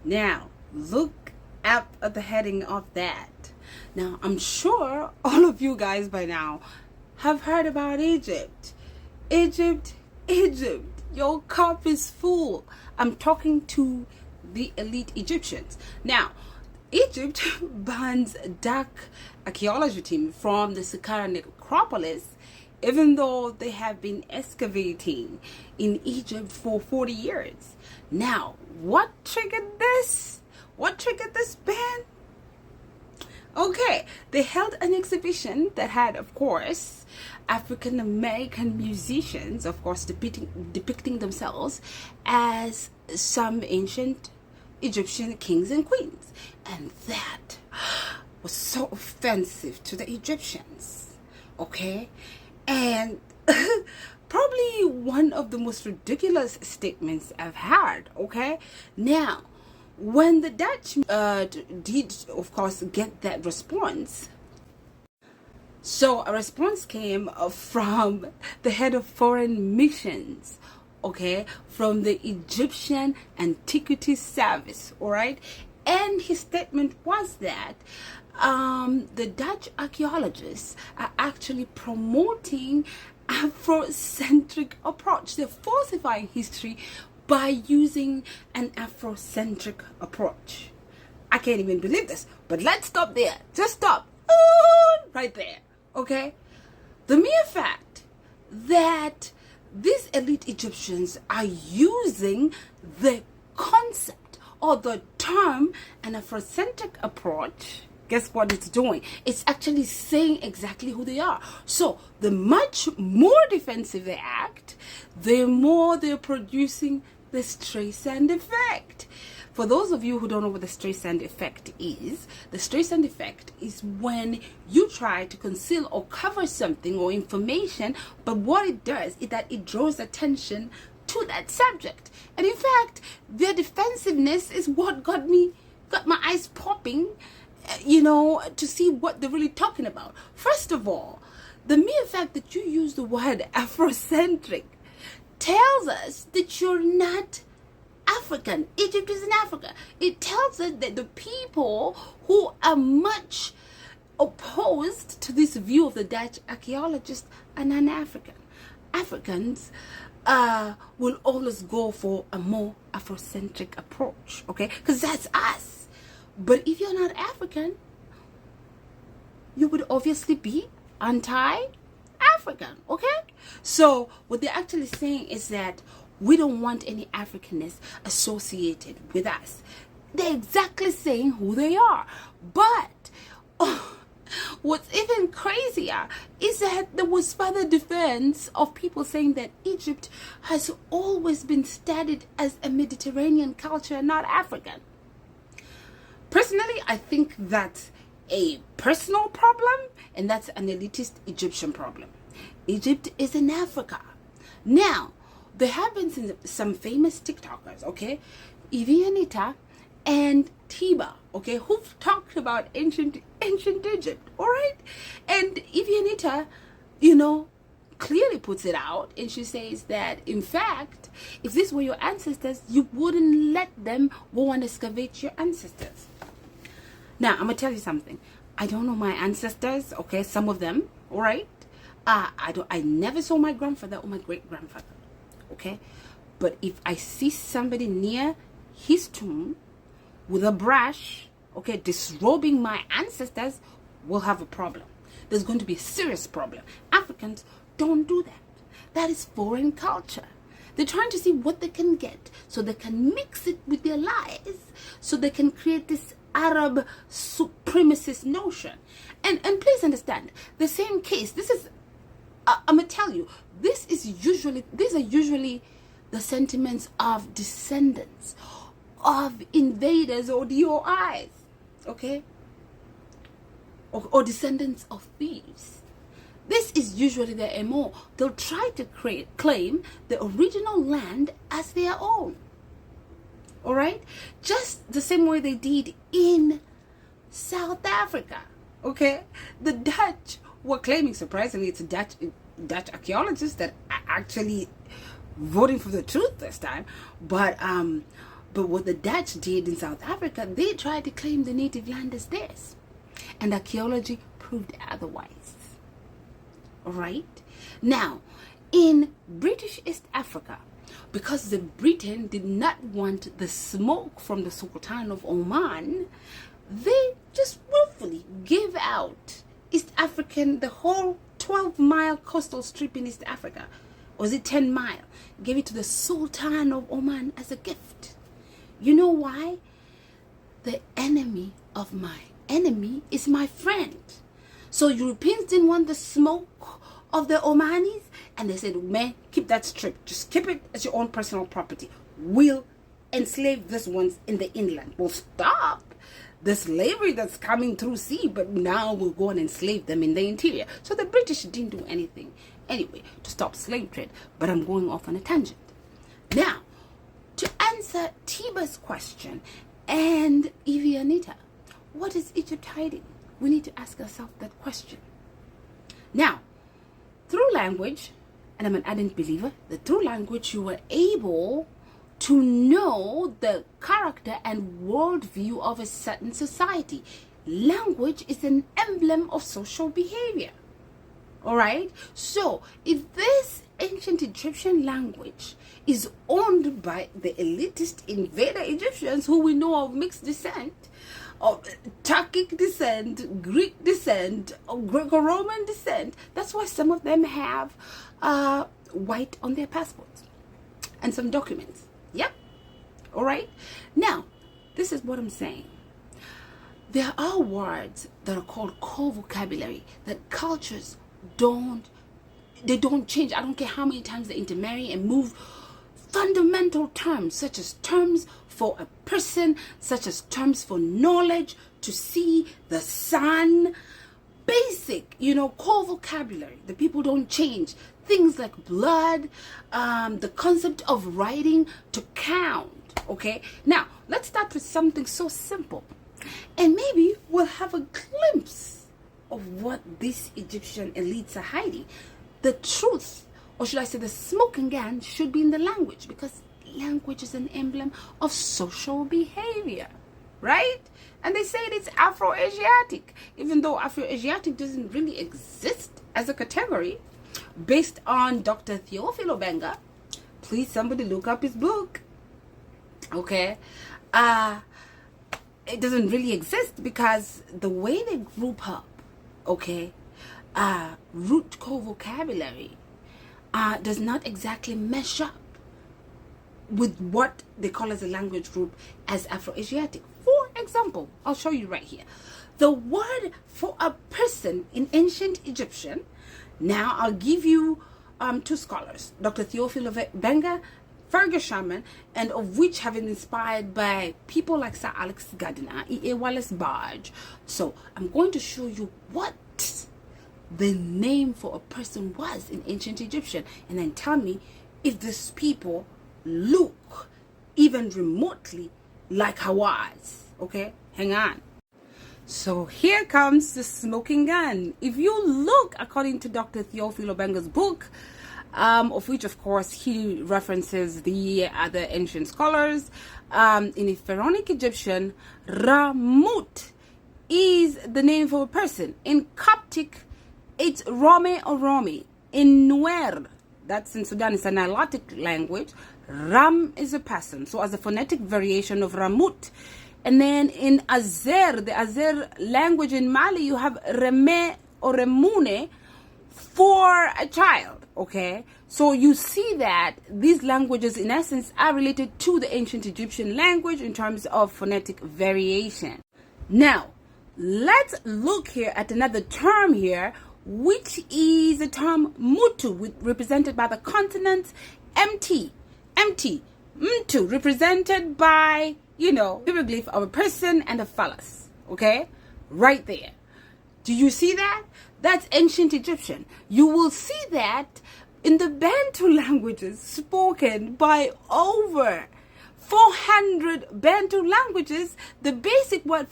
Now, look up at the heading of that. Now, I'm sure all of you guys by now have heard about Egypt. Egypt, Egypt, your cup is full. I'm talking to the elite Egyptians. Now, Egypt bans dark archaeology team from the Saqqara necropolis, even though they have been excavating in Egypt for 40 years. Now, what triggered this? What triggered this ban? Okay, they held an exhibition that had, of course, African American musicians, of course, depicting themselves as some ancient Egyptian kings and queens. And that was so offensive to the Egyptians. Okay? And probably one of the most ridiculous statements I've heard. Okay? Now, when the Dutch did, of course, get that response, so a response came from the head of foreign missions, okay, from the Egyptian Antiquities Service, all right? And his statement was that the Dutch archaeologists are actually promoting Afrocentric approach. They're falsifying history by using an Afrocentric approach. I can't even believe this, but let's stop there. Just stop. Right there. Okay? The mere fact that these elite Egyptians are using the concept or the term an Afrocentric approach, guess what it's doing? It's actually saying exactly who they are. So the much more defensive they act, the more they're producing the Streisand effect. For those of you who don't know what the Streisand effect is, the Streisand effect is when you try to conceal or cover something or information, but what it does is that it draws attention to that subject. And in fact, their defensiveness is what got my eyes popping, to see what they're really talking about. First of all, the mere fact that you use the word Afrocentric tells us that you're not African. Egypt is in Africa. It tells us that the people who are much opposed to this view of the Dutch archaeologists are non-African. Africans will always go for a more Afrocentric approach, okay? Because that's us. But if you're not African, you would obviously be anti-African, okay? So what they're actually saying is that we don't want any Africanness associated with us. They're exactly saying who they are. But what's even crazier is that there was further defense of people saying that Egypt has always been studied as a Mediterranean culture, not African. Personally, I think that's a personal problem, and that's an elitist Egyptian problem. Egypt is in Africa. Now, there have been some famous TikTokers, okay, Ivianita and Tiba, okay, who've talked about ancient Egypt, all right? And Ivianita, clearly puts it out, and she says that, in fact, if these were your ancestors, you wouldn't let them go and excavate your ancestors. Now, I'm going to tell you something. I don't know my ancestors, okay, some of them, all right? I never saw my grandfather or my great-grandfather, okay? But if I see somebody near his tomb with a brush, okay, disrobing my ancestors, we'll have a problem. There's going to be a serious problem. Africans don't do that. That is foreign culture. They're trying to see what they can get so they can mix it with their lies, so they can create this Arab supremacist notion. And please understand, the same case, this is, I'm going to tell you, these are usually the sentiments of descendants of invaders or DOIs, okay? Or descendants of thieves. This is usually their MO. They'll try to claim the original land as their own. All right? Just the same way they did in South Africa. Okay? The Dutch were claiming, surprisingly, it's Dutch archaeologists that are actually voting for the truth this time. But But what the Dutch did in South Africa, they tried to claim the native land as theirs. And archaeology proved otherwise. Alright? Now, in British East Africa, because the Britain did not want the smoke from the Sultan of Oman, they just willfully gave out East African, the whole 12-mile coastal strip in East Africa. Or was it 10 mile? Gave it to the Sultan of Oman as a gift. You know why? The enemy of my enemy is my friend. So Europeans didn't want the smoke of the Omanis, and they said, man, keep that strip. Just keep it as your own personal property. We'll enslave these ones in the inland. We'll stop the slavery that's coming through sea, but now we'll go and enslave them in the interior. So the British didn't do anything anyway to stop slave trade, but I'm going off on a tangent. Now, to answer Tiba's question and Evie Anita, what is Egypt hiding? We need to ask ourselves that question. Now, through language, and I'm an ardent believer that through language you were able to know the character and worldview of a certain society. Language is an emblem of social behavior. Alright? So, if this ancient Egyptian language is owned by the elitist invader Egyptians who we know of mixed descent, of Turkic descent, Greek descent, or Greco-Roman descent, that's why some of them have white on their passports and some documents. Yep. All right. Now, this is what I'm saying. There are words that are called core vocabulary that cultures don't change. I don't care how many times they intermarry and move. Fundamental terms such as terms for a person, such as terms for knowledge, to see, the sun, basic, core vocabulary. The people don't change. Things like blood, the concept of writing, to count. Okay, now let's start with something so simple, and maybe we'll have a glimpse of what these Egyptian elites are hiding. The truth, or should I say the smoking gun, should be in the language, because language is an emblem of social behavior, right? And they say it's Afro-Asiatic, even though Afro-Asiatic doesn't really exist as a category. Based on Dr. Theophille Obenga, please somebody look up his book. Okay, it doesn't really exist because the way they group up, okay, root core vocabulary does not exactly mesh up with what they call as a language group as Afro-Asiatic. For example, I'll show you right here. The word for a person in ancient Egyptian, now I'll give you two scholars, Dr. Theophille Obenga, Fergus, Sharman, and of which have been inspired by people like Sir Alex Gardiner, E.A. Wallace Barge. So I'm going to show you what the name for a person was in ancient Egyptian, and then tell me if these people look even remotely like Hawas. Okay, hang on. So here comes the smoking gun. If you look, according to Dr. Theophille Obenga's book, of which of course he references the other ancient scholars, in a pharaonic Egyptian, Ramut is the name for a person. In Coptic, it's Rome or Romi. In Nuer, that's in Sudan, it's a Nilotic language, Ram is a person. So as a phonetic variation of Ramut. And then in Azer, the Azer language in Mali, you have Reme or Remune for a child. Okay, so you see that these languages in essence are related to the ancient Egyptian language in terms of phonetic variation. Now, let's look here at another term here, which is the term Mutu, represented by the consonants MT, Mtu, represented by, hieroglyph of a person and a phallus. Okay, right there. Do you see that? That's ancient Egyptian. You will see that in the Bantu languages spoken by over 400 Bantu languages. The basic word